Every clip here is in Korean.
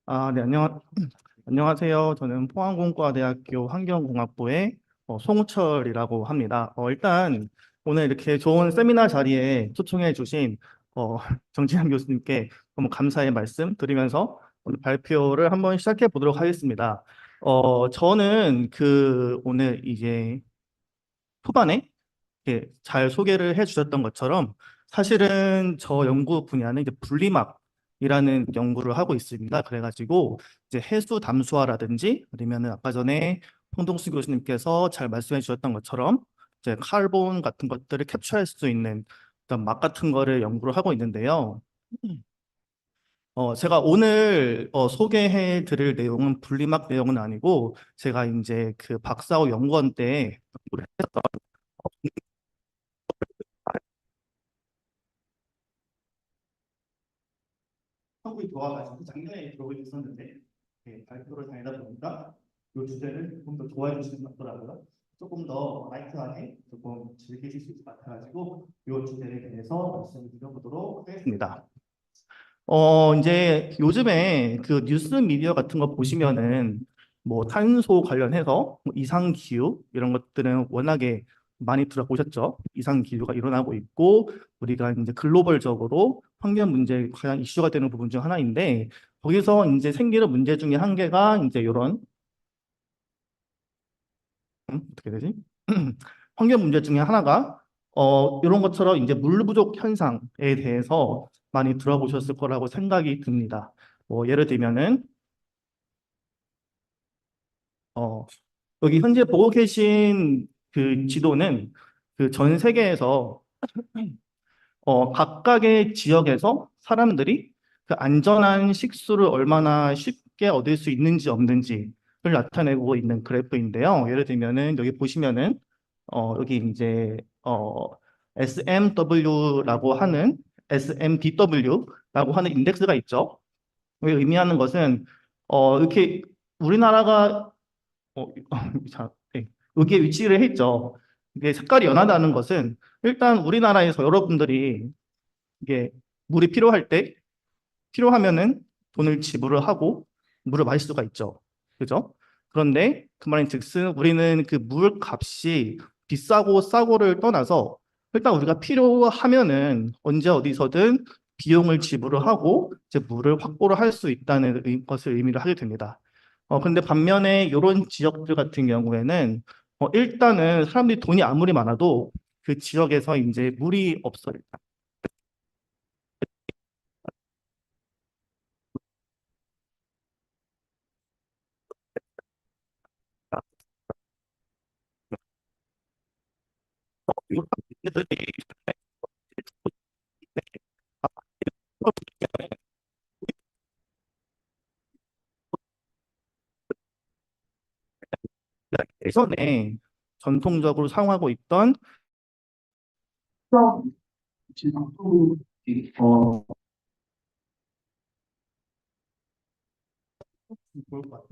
네, 안녕하세요. 저는 포항공과대학교 환경공학부의 송우철이라고 합니다. 일단 오늘 이렇게 좋은 세미나 자리에 초청해 주신 어, 정진환 교수님께 너무 감사의 말씀 드리면서 오늘 발표를 한번 시작해 보도록 하겠습니다. 저는 오늘 이제 초반에 잘 소개를 해 주셨던 것처럼 사실은 저 연구 분야는 이제 분리막이라는 연구를 하고 있습니다. 그래가지고 이제 해수 담수화라든지 아니면은 아까 전에 홍동수 교수님께서 잘 말씀해 주셨던 것처럼 이제 카본 같은 것들을 캡처할 수 있는 어떤 막 같은 거를 연구를 하고 있는데요. 제가 오늘 소개해 드릴 내용은 분리막 내용은 아니고 제가 이제 그 박사후 연구원 때 한국이 좋아가지고 작년에 들어오게 됐었는데 발표를 다니다 보니까 이 주제를 조금 더 좋아해 주시는 것 같더라고요. 조금 더 라이트하게 조금 즐기실 수 있을 것 같아가지고 이 주제에 대해서 말씀을 드려보도록 하겠습니다. 이제 요즘에 그 뉴스 미디어 같은 거 보시면은 뭐 탄소 관련해서 뭐 이상 기후 이런 것들은 워낙에 많이 들어보셨죠? 이상 기후가 일어나고 있고 우리가 이제 글로벌적으로 환경 문제 가장 이슈가 되는 부분 중 하나인데 거기서 이제 생기는 문제 중에 한 개가 이제 이런 어떻게 되지? 환경 문제 중에 하나가 이런 것처럼 이제 물 부족 현상에 대해서 많이 들어보셨을 거라고 생각이 듭니다. 뭐 예를 들면은 어, 여기 현재 보고 계신 그 지도는 그 전 세계에서 각각의 지역에서 사람들이 그 안전한 식수를 얼마나 쉽게 얻을 수 있는지 없는지를 나타내고 있는 그래프인데요. 예를 들면은 여기 보시면은 여기 이제 SMW라고 하는 SMDW라고 하는 인덱스가 있죠. 이게 의미하는 것은 이렇게 우리나라가 자, 네. 여기에 위치를 했죠. 이게 색깔이 연하다는 것은 일단 우리나라에서 여러분들이 이게 물이 필요할 때 필요하면은 돈을 지불을 하고 물을 마실 수가 있죠. 그죠? 그런데 그 말인즉슨 우리는 그 물 값이 비싸고 싸고를 떠나서 일단 우리가 필요하면은 언제 어디서든 비용을 지불을 하고 이제 물을 확보를 할 수 있다는 것을 의미를 하게 됩니다. 근데 반면에 이런 지역들 같은 경우에는 일단은 사람들이 돈이 아무리 많아도 그 지역에서 이제 물이 없어요. 예전에 전통적으로 사용하고 있던 어, 좋을 것 같아요.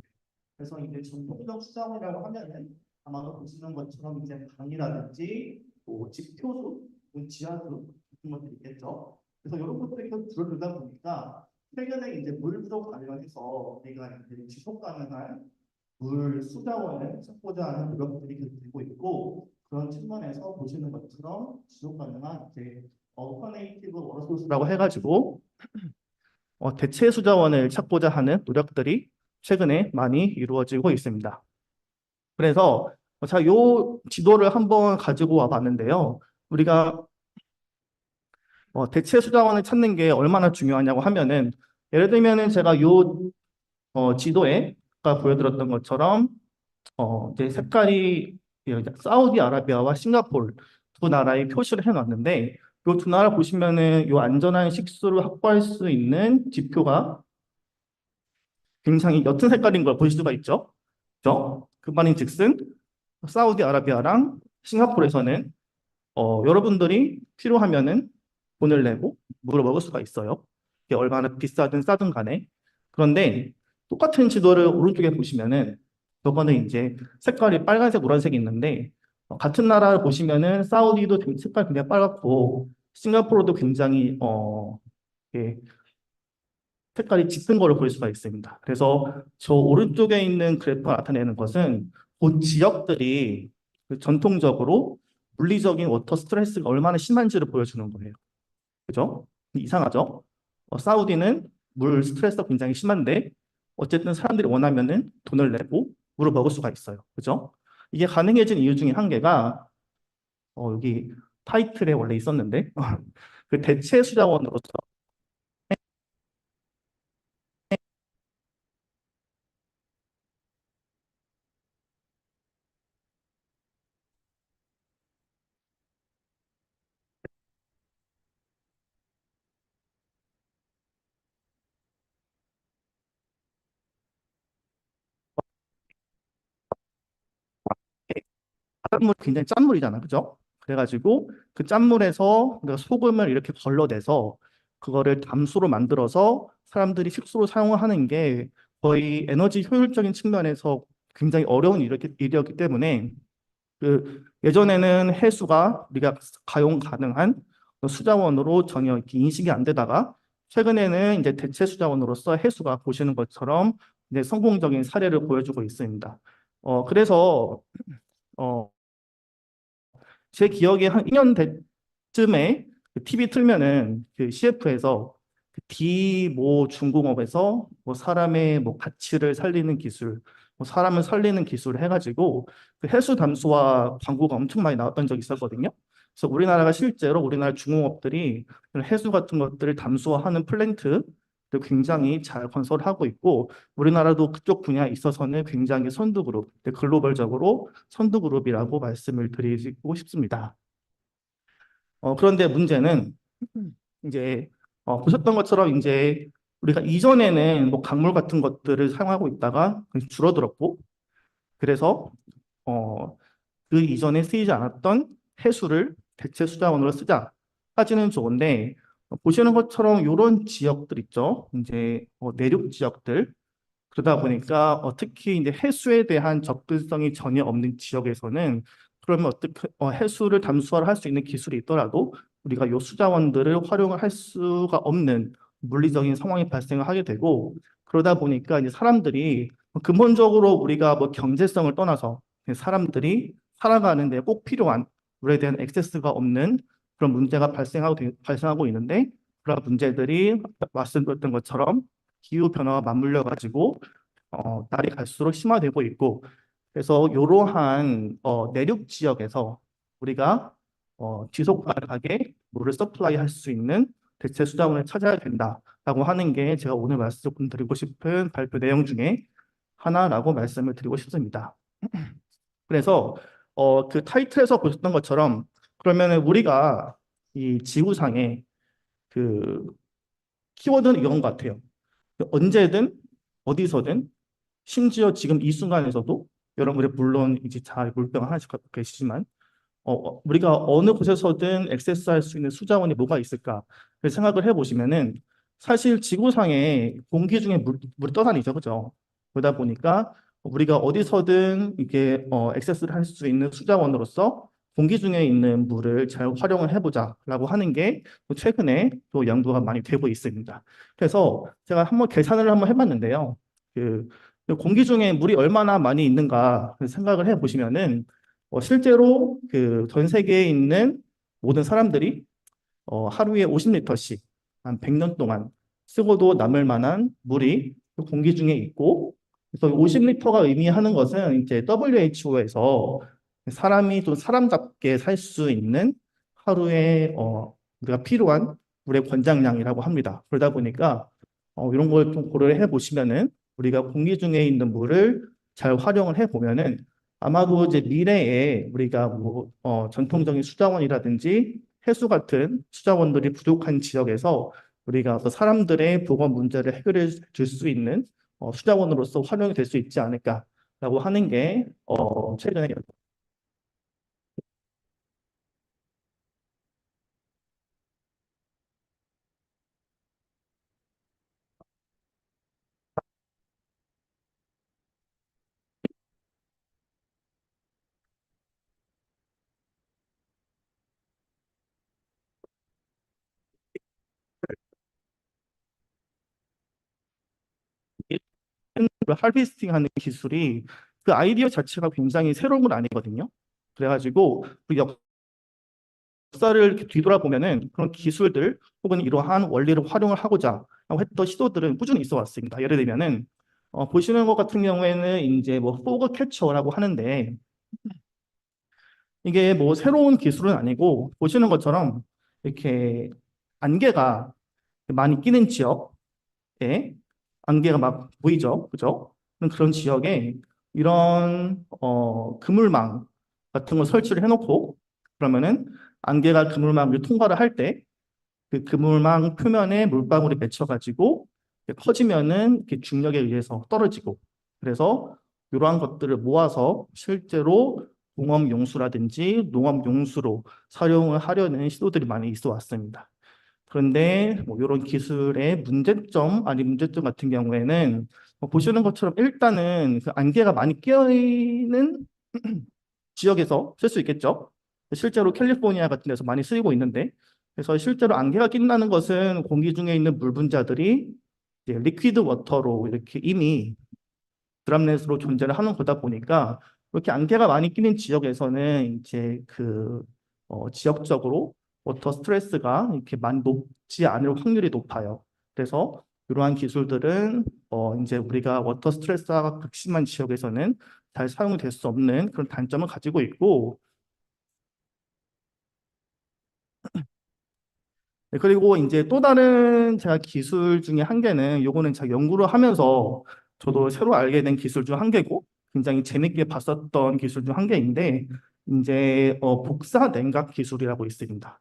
그래서 이제 전통적 수정이라고 하면은 아마도 보시는 것처럼 이제 강이라든지 뭐 집효수, 뭐 지하수 같은 것들이 있겠죠. 그래서 이런 것들이 계속 줄어들다 보니까 최근에 이제 물 부족 관련해서 우리가 이제 지속 가능한 물 수자원을 찾고자 하는 노력들이 계속되고 있고 그런 측면에서 보시는 것처럼 지속 가능한 이제 얼터네이티브 워터소스라고 해가지고 대체 수자원을 찾고자 하는 노력들이 최근에 많이 이루어지고 있습니다. 그래서 자, 요 지도를 한번 가지고 와 봤는데요. 우리가 대체 수자원을 찾는 게 얼마나 중요하냐고 하면은 예를 들면은 제가 요 지도에 아까 보여드렸던 것처럼 이제 색깔이 사우디아라비아와 싱가포르 두 나라의 표시를 해놨는데 이 두 나라 보시면은 요 안전한 식수를 확보할 수 있는 지표가 굉장히 옅은 색깔인 걸 볼 수가 있죠. 그죠? 그 말인즉슨 사우디아라비아랑 싱가포르에서는 여러분들이 필요하면은 돈을 내고 물을 먹을 수가 있어요. 이게 얼마나 비싸든 싸든 간에. 그런데 똑같은 지도를 오른쪽에 보시면은 저거는 이제 색깔이 빨간색, 노란색이 있는데 같은 나라를 보시면은 사우디도 색깔 굉장히 빨갛고 싱가포르도 굉장히 색깔이 짙은 거를 볼 수가 있습니다. 그래서 저 오른쪽에 있는 그래프가 나타내는 것은 그 지역들이 그 전통적으로 물리적인 워터 스트레스가 얼마나 심한지를 보여주는 거예요. 그죠? 이상하죠? 사우디는 물 스트레스가 굉장히 심한데 어쨌든 사람들이 원하면은 돈을 내고 물을 먹을 수가 있어요. 그죠? 이게 가능해진 이유 중에 한 개가 여기 타이틀에 원래 있었는데 그 대체 수자원으로서 짠물 굉장히 짠 물이잖아, 그죠? 그래가지고 그 짠물에서 우리가 소금을 이렇게 걸러내서 그거를 담수로 만들어서 사람들이 식수로 사용을 하는 게 거의 에너지 효율적인 측면에서 굉장히 어려운 일이었기 때문에 그 예전에는 해수가 우리가 가용 가능한 수자원으로 전혀 이렇게 인식이 안 되다가 최근에는 이제 대체 수자원으로서 해수가 보시는 것처럼 이제 성공적인 사례를 보여주고 있습니다. 그래서 어, 제 기억에 한 2년 쯤에 TV 틀면은 그 CF에서 디모 중공업에서 뭐 사람의 뭐 가치를 살리는 기술, 뭐 사람을 살리는 기술을 해가지고 그 해수 담수화 광고가 엄청 많이 나왔던 적이 있었거든요. 그래서 우리나라가 실제로 우리나라 중공업들이 해수 같은 것들을 담수화하는 플랜트 굉장히 잘 건설하고 있고 우리나라도 그쪽 분야에 있어서는 굉장히 선두그룹, 글로벌적으로 선두그룹이라고 말씀을 드리고 싶습니다. 그런데 문제는 이제 보셨던 것처럼 이제 우리가 이전에는 뭐 강물 같은 것들을 사용하고 있다가 줄어들었고 그래서 어, 그 이전에 쓰이지 않았던 해수를 대체 수자원으로 쓰자까지는 좋은데 보시는 것처럼 이런 지역들 있죠. 이제 내륙 지역들 그러다 보니까 특히 이제 해수에 대한 접근성이 전혀 없는 지역에서는 그러면 어떻게 해수를 담수화를 할 수 있는 기술이 있더라도 우리가 요 수자원들을 활용을 할 수가 없는 물리적인 상황이 발생을 하게 되고 그러다 보니까 이제 사람들이 근본적으로 우리가 뭐 경제성을 떠나서 사람들이 살아가는 데 꼭 필요한 물에 대한 액세스가 없는 그런 문제가 발생하고 있는데 그런 문제들이 말씀드렸던 것처럼 기후 변화와 맞물려 가지고 날이 갈수록 심화되고 있고 그래서 이러한 내륙 지역에서 우리가 지속 가능하게 물을 서플라이 할 수 있는 대체 수자원을 찾아야 된다라고 하는 게 제가 오늘 말씀드리고 싶은 발표 내용 중에 하나라고 말씀을 드리고 싶습니다. 그래서 그 타이틀에서 보셨던 것처럼 그러면 우리가 이 지구상에 그 키워드는 이런 것 같아요. 언제든 어디서든 심지어 지금 이 순간에서도 여러분들이 물론 이제 잘 물병 하나씩 갖고 계시지만 우리가 어느 곳에서든 액세스할 수 있는 수자원이 뭐가 있을까 생각을 해보시면은 사실 지구상에 공기 중에 물이 떠다니죠, 그죠? 그러다 보니까 우리가 어디서든 이게 액세스를 할 수 있는 수자원으로서 공기 중에 있는 물을 잘 활용을 해보자라고 하는 게 최근에 또 연구가 많이 되고 있습니다. 그래서 제가 한번 계산을 한번 해봤는데요. 그 공기 중에 물이 얼마나 많이 있는가 생각을 해보시면은 실제로 그 전 세계에 있는 모든 사람들이 하루에 50리터씩 한 100년 동안 쓰고도 남을 만한 물이 그 공기 중에 있고 그래서 50리터가 의미하는 것은 이제 WHO에서 사람이 좀 사람답게 살 수 있는 하루에 우리가 필요한 물의 권장량이라고 합니다. 그러다 보니까 이런 걸 좀 고려를 해 보시면은 우리가 공기 중에 있는 물을 잘 활용을 해 보면은 아마도 이제 미래에 우리가 뭐 전통적인 수자원이라든지 해수 같은 수자원들이 부족한 지역에서 우리가 어떤 사람들의 보건 문제를 해결해 줄 수 있는 수자원으로서 활용이 될 수 있지 않을까라고 하는 게 최근에 하베스팅하는 기술이 그 아이디어 자체가 굉장히 새로운 건 아니거든요. 그래가지고 그 역사를 이렇게 뒤돌아보면은 그런 기술들 혹은 이러한 원리를 활용을 하고자 하고 했던 시도들은 꾸준히 있어 왔습니다. 예를 들면은 보시는 것 같은 경우에는 이제 뭐 포그 캐쳐라고 하는데 이게 뭐 새로운 기술은 아니고 보시는 것처럼 이렇게 안개가 많이 끼는 지역에 안개가 막 보이죠, 그죠? 그런 지역에 이런 그물망 같은 걸 설치를 해놓고 그러면은 안개가 그물망을 통과를 할 때 그 그물망 표면에 물방울이 맺혀가지고 커지면은 이렇게 중력에 의해서 떨어지고 그래서 이러한 것들을 모아서 실제로 공업 용수라든지 농업 용수로 사용을 하려는 시도들이 많이 있어 왔습니다. 그런데 뭐 이런 기술의 문제점 아니 문제점 같은 경우에는 보시는 것처럼 일단은 그 안개가 많이 끼어있는 지역에서 쓸 수 있겠죠. 실제로 캘리포니아 같은 데서 많이 쓰이고 있는데 그래서 실제로 안개가 낀다는 것은 공기 중에 있는 물 분자들이 이제 리퀴드 워터로 이렇게 이미 드랍넷으로 존재를 하는 거다 보니까 이렇게 안개가 많이 끼는 지역에서는 이제 그 지역적으로 워터 스트레스가 이렇게 많이 높지 않을 확률이 높아요. 그래서 이러한 기술들은 이제 우리가 워터 스트레스가 극심한 지역에서는 잘 사용이 될 수 없는 그런 단점을 가지고 있고 네, 그리고 이제 또 다른 제가 기술 중에 한 개는 요거는 제가 연구를 하면서 저도 새로 알게 된 기술 중 한 개고 굉장히 재밌게 봤었던 기술 중 한 개인데 이제 복사 냉각 기술이라고 있습니다.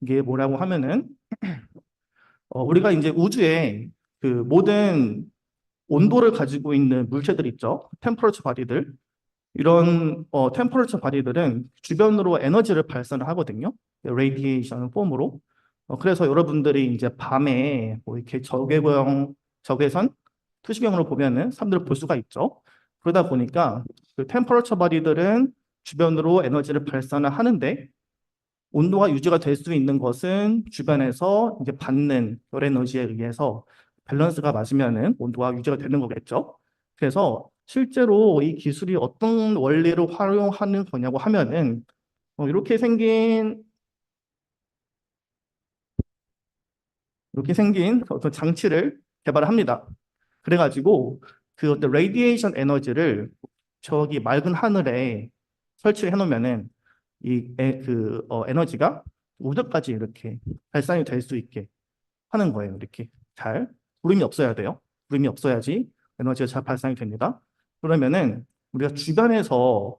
이게 뭐라고 하면은 우리가 이제 우주에 그 모든 온도를 가지고 있는 물체들 있죠. 템퍼러처 바디들. 이런 템퍼러처 바디들은 주변으로 에너지를 발산을 하거든요. 레이디에이션 폼으로. 그래서 여러분들이 이제 밤에 뭐 이렇게 적외선, 투시경으로 보면은 사람들을 볼 수가 있죠. 그러다 보니까 그 템퍼러처 바디들은 주변으로 에너지를 발산을 하는데 온도가 유지가 될 수 있는 것은 주변에서 이제 받는 열 에너지에 의해서 밸런스가 맞으면은 온도가 유지가 되는 거겠죠. 그래서 실제로 이 기술이 어떤 원리를 활용하는 거냐고 하면은 이렇게 생긴 어떤 장치를 개발을 합니다. 그래가지고 그 어떤 레디에이션 에너지를 저기 맑은 하늘에 설치를 해놓으면은 에너지가 우주까지 이렇게 발산이 될 수 있게 하는 거예요. 이렇게 잘 구름이 없어야 돼요. 구름이 없어야지 에너지가 잘 발산이 됩니다. 그러면은 우리가 주변에서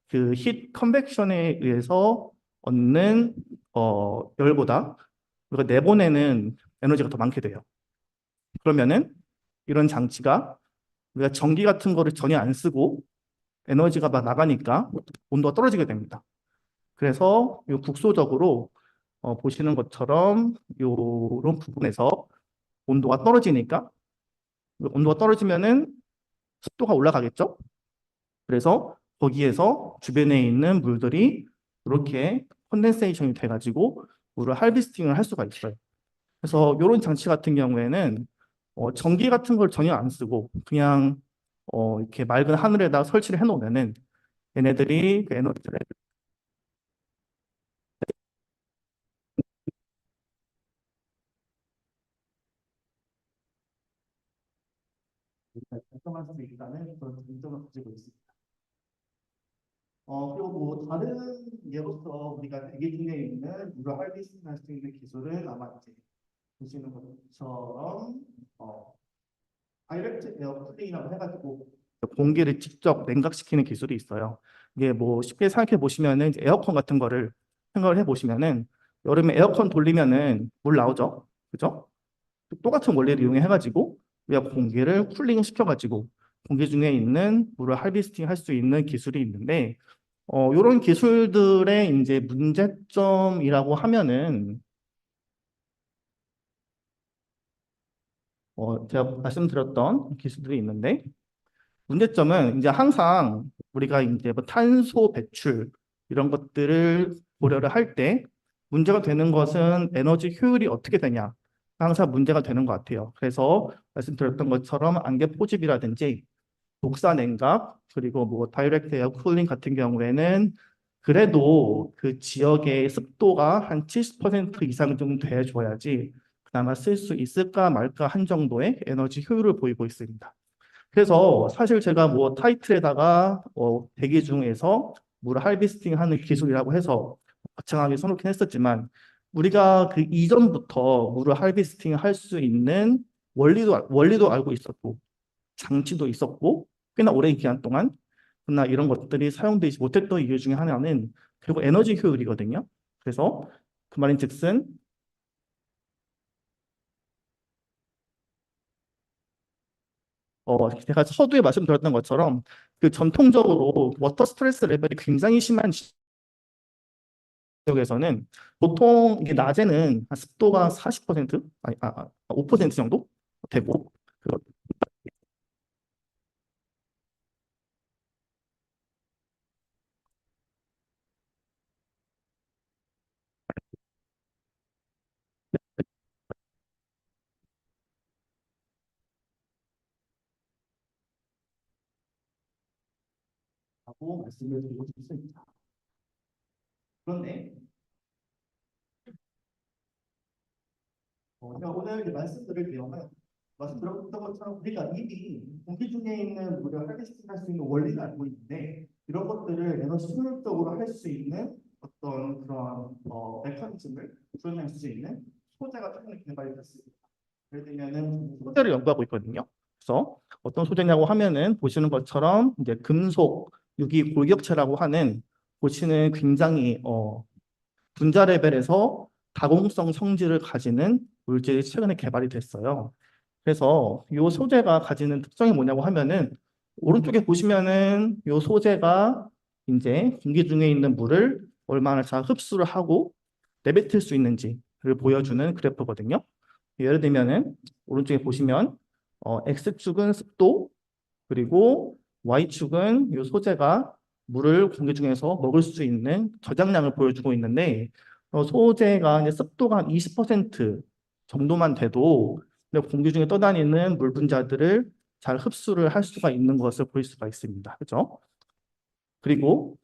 그 힛 컨벡션에 의해서 얻는 열보다 우리가 내보내는 에너지가 더 많게 돼요. 그러면은 이런 장치가 우리가 전기 같은 거를 전혀 안 쓰고 에너지가 막 나가니까 온도가 떨어지게 됩니다. 그래서 이 국소적으로 보시는 것처럼 이런 부분에서 온도가 떨어지니까 온도가 떨어지면은 습도가 올라가겠죠. 그래서 거기에서 주변에 있는 물들이 이렇게 컨덴세이션이 돼가지고 물을 하비스팅을 할 수가 있어요. 그래서 이런 장치 같은 경우에는 전기 같은 걸 전혀 안 쓰고 그냥 이렇게 맑은 하늘에다 설치를 해놓으면은 얘네들이 그 에너지를 발전할 수 있다는 그런 장점을 가지고 있습니다. 그리고 뭐 다른 예로서 우리가 대기 중에 있는 물을 할비스팅 할 수 있는 기술은 아마 이제 보시는 것처럼 다이렉트 에어 쿨링이라고 해가지고 공기를 직접 냉각시키는 기술이 있어요. 이게 뭐 쉽게 생각해 보시면은 이제 에어컨 같은 거를 생각을 해 보시면은 여름에 에어컨 돌리면은 물 나오죠, 그죠? 똑같은 원리를 이용해 가지고 우리가 공기를 쿨링 시켜가지고 공기 중에 있는 물을 하비스팅 할 수 있는 기술이 있는데 이런 기술들의 이제 문제점이라고 하면은 제가 말씀드렸던 기술들이 있는데 문제점은 이제 항상 우리가 이제 뭐 탄소 배출 이런 것들을 고려를 할 때 문제가 되는 것은 에너지 효율이 어떻게 되냐 항상 문제가 되는 것 같아요. 그래서 말씀드렸던 것처럼 안개 포집이라든지 독사 냉각 그리고 뭐 다이렉트 에어 쿨링 같은 경우에는 그래도 그 지역의 습도가 한 70% 이상 좀 돼줘야지 그나마 쓸 수 있을까 말까 한 정도의 에너지 효율을 보이고 있습니다. 그래서 사실 제가 뭐 타이틀에다가 대기 중에서 물을 할비스팅 하는 기술이라고 해서 거창하게 써놓긴 했었지만 우리가 그 이전부터 물을 할비스팅 할 수 있는 원리도 알고 있었고 장치도 있었고 꽤나 오랜 기간 동안 그러나 이런 것들이 사용되지 못했던 이유 중에 하나는 결국 에너지 효율이거든요. 그래서 그 말인즉슨 제가 서두에 말씀드렸던 것처럼 그 전통적으로 워터 스트레스 레벨이 굉장히 심한 지역에서는 보통 이게 낮에는 한 습도가 40% 아니 5% 정도 되고 그렇다고 말씀을 드리고 싶습니다. 그런데 제가 오늘 이제 말씀드릴 내용은 말씀드렸던 것처럼 우리가 이미 공기 중에 있는 무료 할배시킨 할수 있는 원리를 알고 있는데 이런 것들을 에너지 효율적으로 할 수 있는 어떤 그런 메커니즘을 구현할 수 있는 소재가 최근에 개발이 됐습니다. 예를 들면은 소재를 연구하고 있거든요. 그래서 어떤 소재냐고 하면은 보시는 것처럼 이제 금속 유기 골격체라고 하는 보시는 굉장히 분자 레벨에서 다공성 성질을 가지는 물질이 최근에 개발이 됐어요. 그래서 이 소재가 가지는 특성이 뭐냐고 하면은 오른쪽에 보시면은 이 소재가 이제 공기 중에 있는 물을 얼마나 잘 흡수를 하고 내뱉을 수 있는지를 보여주는 그래프거든요. 예를 들면은 오른쪽에 보시면 X축은 습도 그리고 Y축은 이 소재가 물을 공기 중에서 먹을 수 있는 저장량을 보여주고 있는데 소재가 이제 습도가 한 20% 정도만 돼도 공기 중에 떠다니는 물 분자들을 잘 흡수를 할 수가 있는 것을 볼 수가 있습니다. 그렇죠? 그리고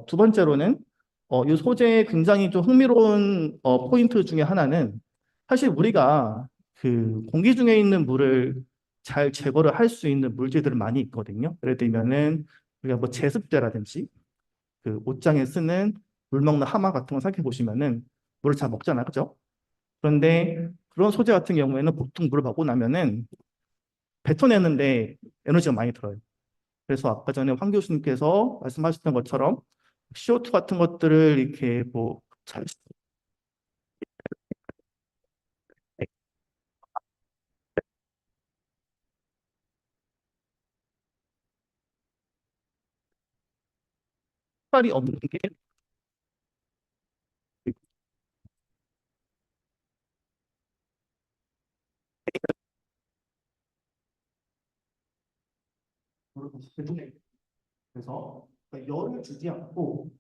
두 번째로는 이 소재의 굉장히 좀 흥미로운 포인트 중에 하나는 사실 우리가 그 공기 중에 있는 물을 잘 제거를 할 수 있는 물질들은 많이 있거든요. 예를 들면은 우리가 뭐 제습제라든지 그 옷장에 쓰는 물 먹는 하마 같은 거 생각해 보시면은 물을 잘 먹잖아요. 그죠? 그런데 그런 소재 같은 경우에는 보통 물을 먹고 나면은 뱉어내는데 에너지가 많이 들어요. 그래서 아까 전에 황 교수님께서 말씀하셨던 것처럼 CO2 같은 것들을 이렇게 뭐 잘, 색깔이 없는 게 그래서 그러니까 열을 주지 않고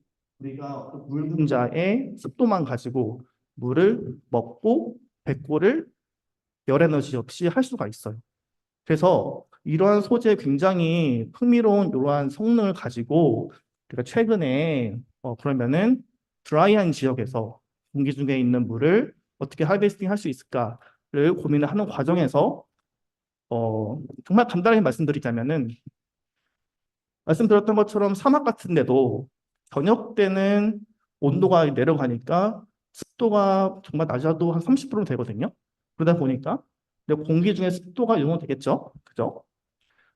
우리가 물 분자의 습도만 가지고 물을 먹고 배고를 열 에너지 없이 할 수가 있어요. 그래서 이러한 소재 굉장히 흥미로운 이러한 성능을 가지고 우리가 최근에 그러면은 드라이한 지역에서 공기 중에 있는 물을 어떻게 하베스팅 할 수 있을까를 고민을 하는 과정에서 정말 간단하게 말씀드리자면은 말씀드렸던 것처럼 사막 같은데도 저녁 때는 온도가 내려가니까 습도가 정말 낮아도 한 30% 되거든요. 그러다 보니까 근데 공기 중에 습도가 유용되겠죠. 그죠?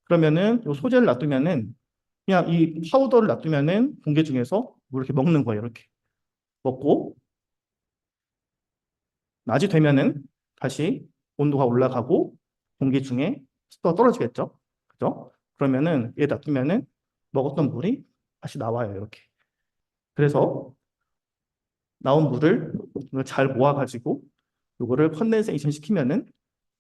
그러면은 이 소재를 놔두면은 그냥 이 파우더를 놔두면은 공기 중에서 뭐 이렇게 먹는 거예요. 이렇게 먹고 낮이 되면은 다시 온도가 올라가고 공기 중에 습도가 떨어지겠죠. 그죠? 그러면은 얘 놔두면은 먹었던 물이 다시 나와요. 이렇게. 그래서 나온 물을 잘 모아가지고 이거를 컨덴세이션 시키면은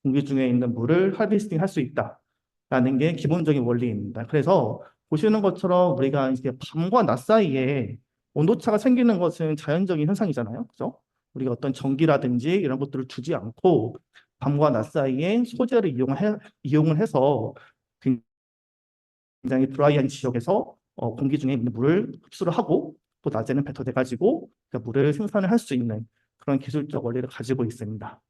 공기 중에 있는 물을 하비스팅 할 수 있다라는 게 기본적인 원리입니다. 그래서 보시는 것처럼 우리가 이제 밤과 낮 사이에 온도차가 생기는 것은 자연적인 현상이잖아요. 그죠? 우리가 어떤 전기라든지 이런 것들을 주지 않고 밤과 낮 사이에 소재를 이용을 해서 굉장히 드라이한 지역에서 공기 중에 있는 물을 흡수를 하고 또 낮에는 뱉어내 가지고 그 물을 생산을 할 수 있는 그런 기술적 원리를 가지고 있습니다.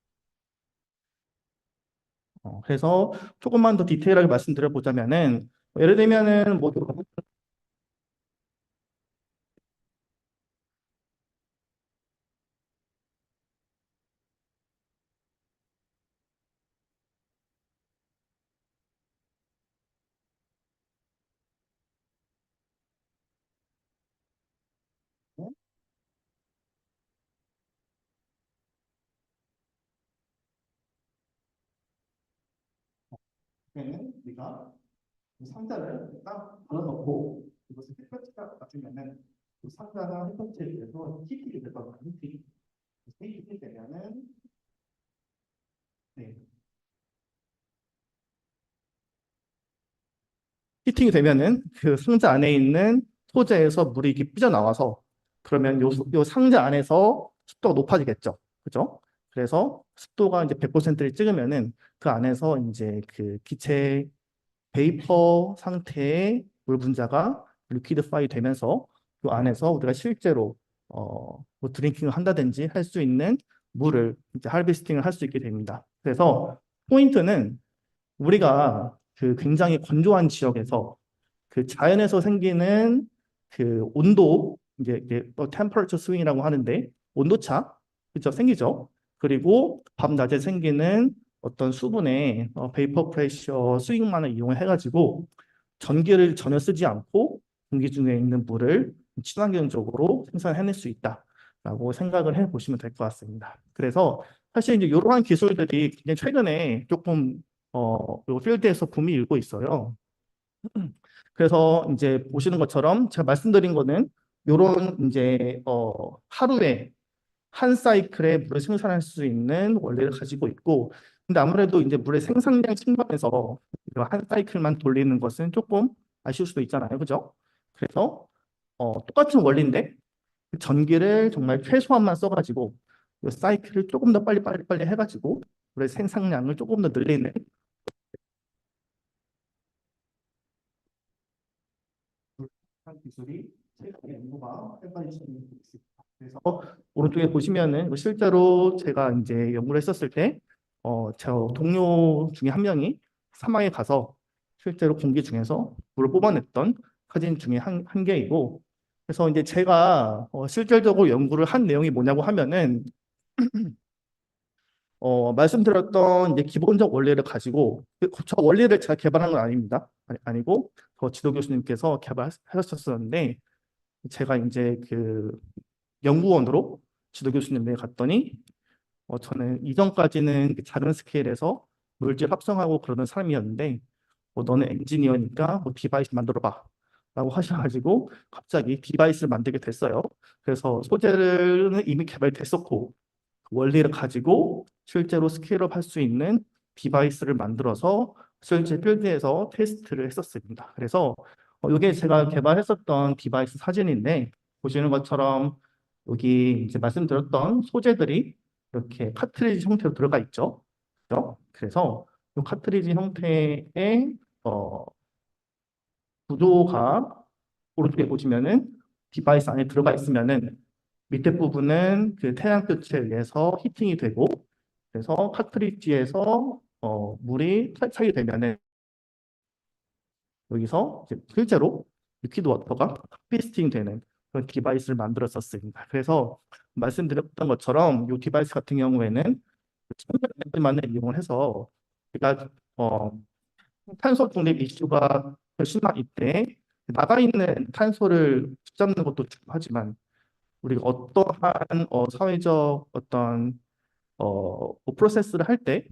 그래서 조금만 더 디테일하게 말씀드려 보자면은 예를 들면은 뭐 그러면 우리가 이 상자를 딱 걸어놓고 이것을 햇볕에다 놔주면은 그 상자가 햇볕에 의해서 히팅이 되거든요. 히팅이 되면은 네, 히팅이 되면은 그 상자 안에 있는 소재에서 물이 이렇게 삐져나와서 그러면 요 상자 안에서 습도가 높아지겠죠. 그죠? 그래서 습도가 이제 100%를 찍으면은 그 안에서 이제 그 기체 베이퍼 상태의 물 분자가 리퀴드파이 되면서 그 안에서 우리가 실제로 뭐 드링킹을 한다든지 할 수 있는 물을 이제 하베스팅을 할 수 있게 됩니다. 그래서 포인트는 우리가 그 굉장히 건조한 지역에서 그 자연에서 생기는 그 온도 이제 또 템퍼러처 스윙이라고 하는데 온도차 그죠 생기죠. 그리고 밤낮에 생기는 어떤 수분의 베이퍼 프레셔 스윙만을 이용해 가지고 전기를 전혀 쓰지 않고 공기 중에 있는 물을 친환경적으로 생산해낼 수 있다라고 생각을 해 보시면 될 것 같습니다. 그래서 사실 이제 이러한 기술들이 굉장히 최근에 조금 요 필드에서 붐이 일고 있어요. 그래서 이제 보시는 것처럼 제가 말씀드린 거는 요런 이제 하루에 한 사이클에 물을 생산할 수 있는 원리를 가지고 있고 근데 아무래도 이제 물의 생산량 측면에서 한 사이클만 돌리는 것은 조금 아쉬울 수도 있잖아요. 그죠? 그래서 똑같은 원리인데 전기를 정말 최소한만 써가지고 이 사이클을 조금 더 빨리 해가지고 물의 생산량을 조금 더 늘리는 기술이 최근에 연구가 활발해지고 있습니다. 그래서 오른쪽에 보시면은 뭐 실제로 제가 이제 연구를 했었을 때, 저 동료 중에 한 명이 사막에 가서 실제로 공기 중에서 물을 뽑아냈던 사진 중에 한 개이고, 그래서 이제 제가 실질적으로 연구를 한 내용이 뭐냐고 하면은 말씀드렸던 이제 기본적 원리를 가지고 저 원리를 제가 개발한 건 아닙니다. 아니고 저 지도 교수님께서 개발하셨었는데 제가 이제 그 연구원으로 지도 교수님에 갔더니 저는 이전까지는 그 작은 스케일에서 물질 합성하고 그러는 사람이었는데 너는 엔지니어니까 뭐 디바이스 만들어 봐 라고 하셔가지고 갑자기 디바이스를 만들게 됐어요. 그래서 소재는 이미 개발됐었고 원리를 가지고 실제로 스케일업 할 수 있는 디바이스를 만들어서 실제 필드에서 테스트를 했었습니다. 그래서 이게 제가 개발했었던 디바이스 사진인데 보시는 것처럼 여기 이제 말씀드렸던 소재들이 이렇게 카트리지 형태로 들어가 있죠. 그죠? 그래서 이 카트리지 형태의 어, 구조가 오른쪽에 보시면은 디바이스 안에 들어가 있으면은 밑에 부분은 그 태양빛에 의해서 히팅이 되고 그래서 카트리지에서 물이 탈착이 되면은 여기서 이제 실제로 리퀴드 워터가 피스팅 되는 그런 디바이스를 만들었었습니다. 그래서 말씀드렸던 것처럼 이 디바이스 같은 경우에는 천연에너지만을 이용을 해서 우리가 탄소 중립 이슈가 심한 이때 나가 있는 탄소를 붙잡는 것도 중요하지만 우리가 어떠한 사회적 어떤 뭐 프로세스를 할 때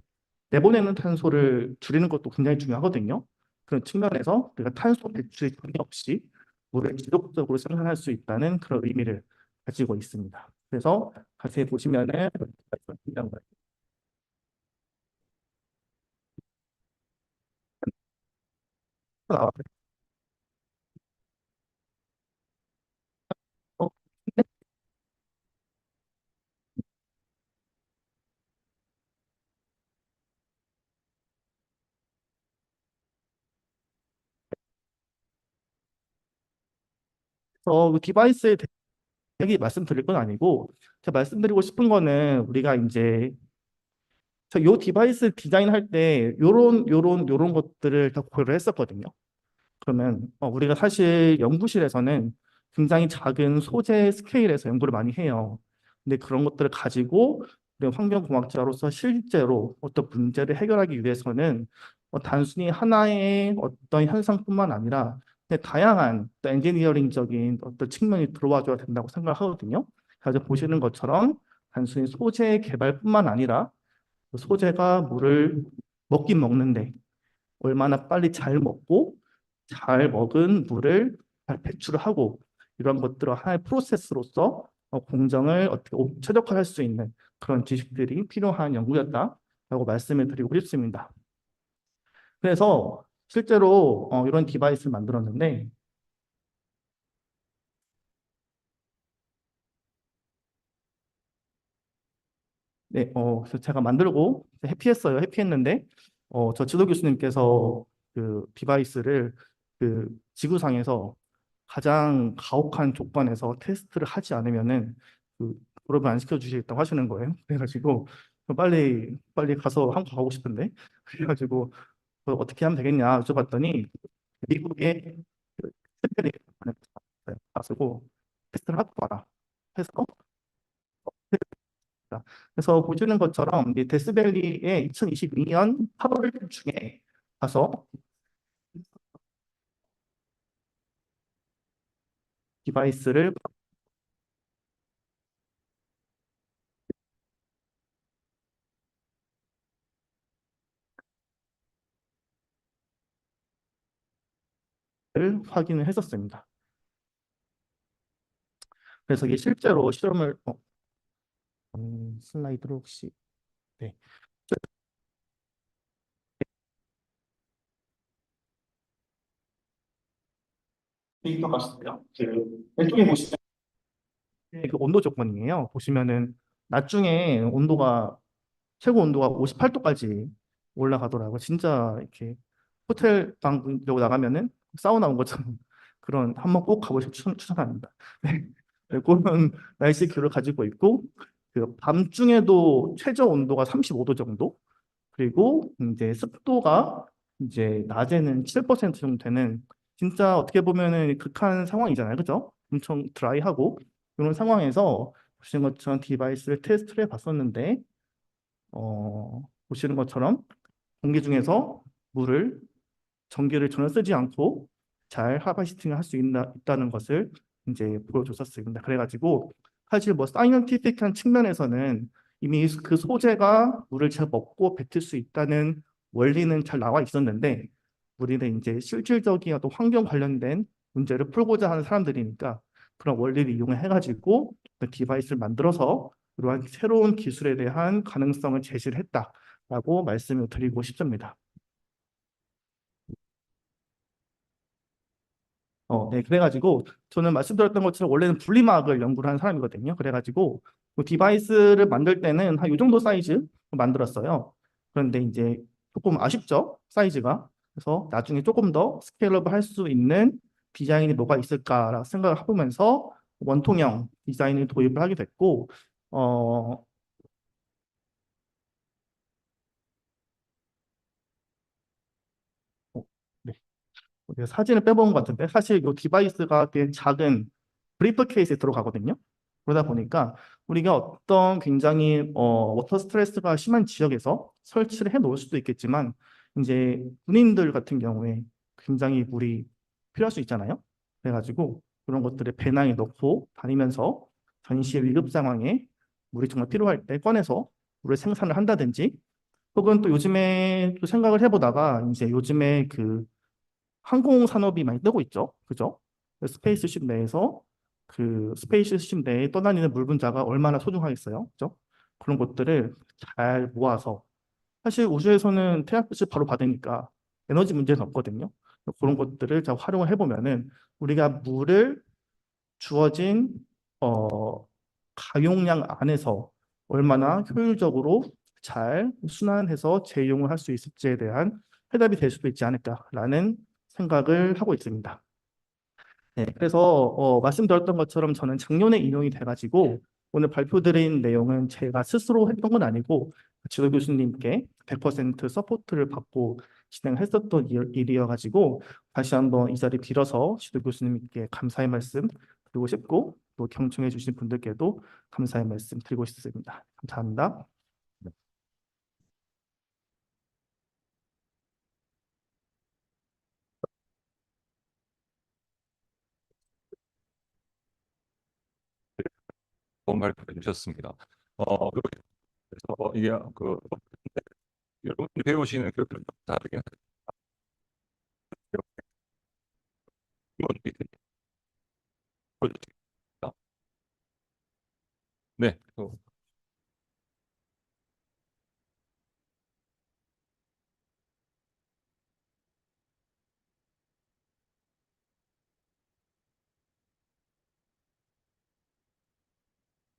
내보내는 탄소를 줄이는 것도 굉장히 중요하거든요. 그런 측면에서 우리가 탄소 배출이 전혀 없이 물을 지속적으로 생산할 수 있다는 그런 의미를 가지고 있습니다. 그래서 자세히 보시면은 나와요. 어, 그 디바이스에 대해 말씀드릴 건 아니고 제가 말씀드리고 싶은 거는 우리가 이제 요 디바이스 디자인할 때 요런 것들을 다 고려를 했었거든요. 그러면 우리가 사실 연구실에서는 굉장히 작은 소재 스케일에서 연구를 많이 해요. 근데 그런 것들을 가지고 우리 환경공학자로서 실제로 어떤 문제를 해결하기 위해서는 단순히 하나의 어떤 현상뿐만 아니라 다양한 또 엔지니어링적인 어떤 측면이 들어와줘야 된다고 생각하거든요. 그래서 보시는 것처럼 단순히 소재 개발뿐만 아니라 그 소재가 물을 먹긴 먹는데 얼마나 빨리 잘 먹고 잘 먹은 물을 잘 배출을 하고 이런 것들을 하나의 프로세스로서 공정을 어떻게 최적화할 수 있는 그런 지식들이 필요한 연구였다라고 말씀을 드리고 싶습니다. 그래서 실제로 이런 디바이스를 만들었는데 네, 그래서 제가 만들고 해피했어요. 해피했는데 저 지도 교수님께서 그 디바이스를 그 지구상에서 가장 가혹한 조건에서 테스트를 하지 않으면은 그 졸업을 안 시켜주시겠다고 하시는 거예요. 그래가지고 빨리 빨리 가서 한국 가고 싶은데 그래가지고 어떻게 하면 되겠냐 여쭤봤더니 미국의 그 특별히 가지고 테스트를 하고 와라 해서 그래서 보시는 것처럼 이 데스밸리의 2022년 8월 중에 가서 디바이스를 확인을 했었습니다. 그래서 이게 실제로 실험을 슬라이드로 혹시 네. 데이터가 있어요. 그 왼쪽에 보시면 그 온도 조건이에요. 보시면은 낮 중에 온도가 최고 온도가 58도까지 올라가더라고요. 진짜 이렇게 호텔 방 나가면은 사우나 온 것처럼 그런 한번 꼭 가보시고 추천합니다. 네. 네, 그런 날씨 기후를 가지고 있고 그 밤중에도 최저 온도가 35도 정도 그리고 이제 습도가 이제 낮에는 7% 정도 되는 진짜 어떻게 보면은 극한 상황이잖아요. 그죠? 엄청 드라이하고 이런 상황에서 보시는 것처럼 디바이스를 테스트를 해봤었는데 보시는 것처럼 공기 중에서 물을 전기를 전혀 쓰지 않고 잘 하바시팅을 할 수 있다는 것을 이제 보여줬었습니다. 그래가지고 사실 뭐 사이언티픽한 측면에서는 이미 그 소재가 물을 잘 먹고 뱉을 수 있다는 원리는 잘 나와 있었는데 우리는 이제 실질적인 어떤 환경 관련된 문제를 풀고자 하는 사람들이니까 그런 원리를 이용해가지고 디바이스를 만들어서 이러한 새로운 기술에 대한 가능성을 제시를 했다라고 말씀을 드리고 싶습니다. 네, 그래가지고 저는 말씀드렸던 것처럼 원래는 분리막을 연구를 한 사람이거든요. 그래가지고 그 디바이스를 만들 때는 한 이 정도 사이즈 만들었어요. 그런데 이제 조금 아쉽죠, 사이즈가. 그래서 나중에 조금 더 스케일업을 할 수 있는 디자인이 뭐가 있을까라 생각을 해보면서 원통형 디자인을 도입을 하게 됐고, 어, 네. 제가 사진을 빼본 것 같은데 사실 이 디바이스가 꽤 작은 브리프 케이스에 들어가거든요. 그러다 보니까 우리가 어떤 굉장히 워터 스트레스가 심한 지역에서 설치를 해 놓을 수도 있겠지만 이제 군인들 같은 경우에 굉장히 물이 필요할 수 있잖아요. 그래가지고 그런 것들을 배낭에 넣고 다니면서 전시의 위급 상황에 물이 정말 필요할 때 꺼내서 물을 생산을 한다든지 혹은 또 요즘에 또 생각을 해보다가 이제 요즘에 그 항공 산업이 많이 뜨고 있죠. 그죠? 스페이스십 내에서 그 스페이스십 내에 떠다니는 물 분자가 얼마나 소중하겠어요. 그죠? 그런 것들을 잘 모아서 사실 우주에서는 태양빛을 바로 받으니까 에너지 문제는 없거든요. 그런 것들을 잘 활용을 해보면은 우리가 물을 주어진 가용량 안에서 얼마나 효율적으로 잘 순환해서 재이용을 할 수 있을지에 대한 해답이 될 수도 있지 않을까라는 생각을 하고 있습니다. 네, 그래서 말씀드렸던 것처럼 저는 작년에 인용이 돼가지고 오늘 발표드린 내용은 제가 스스로 했던 건 아니고 지도 교수님께 100% 서포트를 받고 진행했었던 일이어가지고 다시 한번 이 자리 빌어서 지도 교수님께 감사의 말씀 드리고 싶고 또 경청해 주신 분들께도 감사의 말씀 드리고 싶습니다. 감사합니다. 좋은 발표해 주셨습니다. 그래서 이게 그 여러분들이 배우시는 교육을 다르게 네.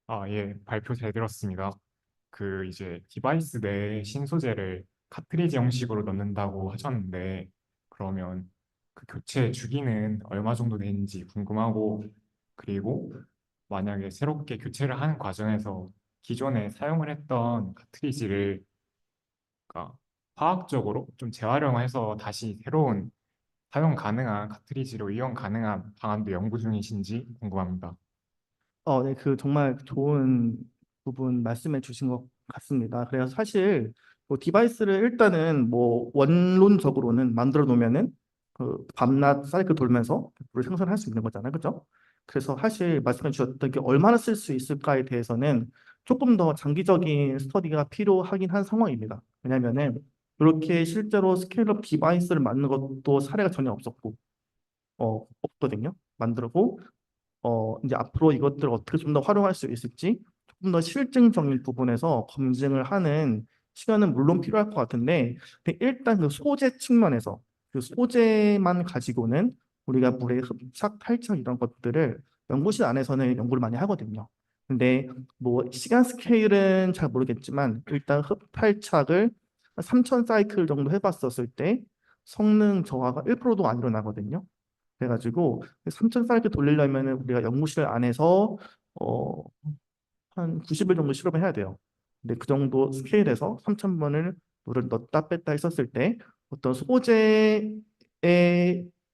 아, 예, 발표 잘 들었습니다. 그 이제 디바이스 내 신소재를 카트리지 형식으로 넣는다고 하셨는데 그러면 그 교체 주기는 얼마 정도 되는지 궁금하고 그리고 만약에 새롭게 교체를 하는 과정에서 기존에 사용을 했던 카트리지를 그러니까 화학적으로 좀 재활용해서 다시 새로운 사용 가능한 카트리지로 이용 가능한 방안도 연구 중이신지 궁금합니다. 네, 그 정말 좋은 부분 말씀해 주신 것 같습니다. 그래서 사실 뭐 디바이스를 일단은 뭐 원론적으로는 만들어 놓으면은 그 밤낮 사이클 돌면서 를 생산할 수 있는 거잖아요, 그죠? 그래서 사실 말씀해 주셨던 게 얼마나 쓸 수 있을까에 대해서는 조금 더 장기적인 스터디가 필요하긴 한 상황입니다. 왜냐면은 이렇게 실제로 스케일업 디바이스를 만드는 것도 사례가 전혀 없었고, 없거든요. 만들고 이제 앞으로 이것들을 어떻게 좀 더 활용할 수 있을지 조금 더 실증적인 부분에서 검증을 하는 시간은 물론 필요할 것 같은데 근데 일단 그 소재 측면에서 그 소재만 가지고는 우리가 물의 흡착, 탈착 이런 것들을 연구실 안에서는 연구를 많이 하거든요. 근데 뭐 시간 스케일은 잘 모르겠지만 일단 흡탈착을 3,000 사이클 정도 해봤었을 때 성능 저하가 1%도 안 일어나거든요. 그래가지고 3,000사이클 돌리려면 우리가 연구실 안에서 어, 한 90일 정도 실험을 해야 돼요. 근데 그 정도 스케일에서 3,000번을 물을 넣었다 뺐다 했었을 때 어떤 소재의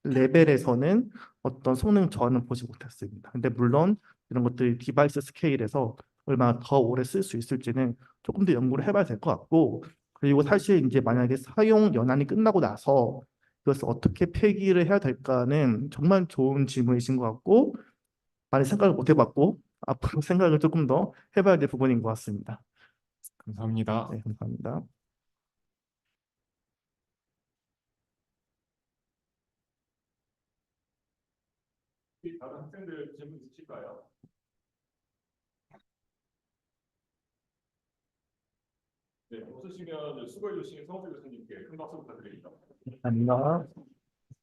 레벨에서는 어떤 성능 저하는 보지 못했습니다. 근데 물론 이런 것들이 디바이스 스케일에서 얼마나 더 오래 쓸 수 있을지는 조금 더 연구를 해봐야 될 것 같고 그리고 사실 이제 만약에 사용 연한이 끝나고 나서 이것을 어떻게 폐기를 해야 될까는 정말 좋은 질문이신 것 같고 많이 생각을 못 해봤고 앞으로 생각을 조금 더 해봐야 될 부분인 것 같습니다. 감사합니다. 네, 감사합니다. 다른 학생들 질문 있으실까요? 네, 없으시면 수고해 주신 성수 교수님께 큰 박수 부탁드립니다. 감사합니다.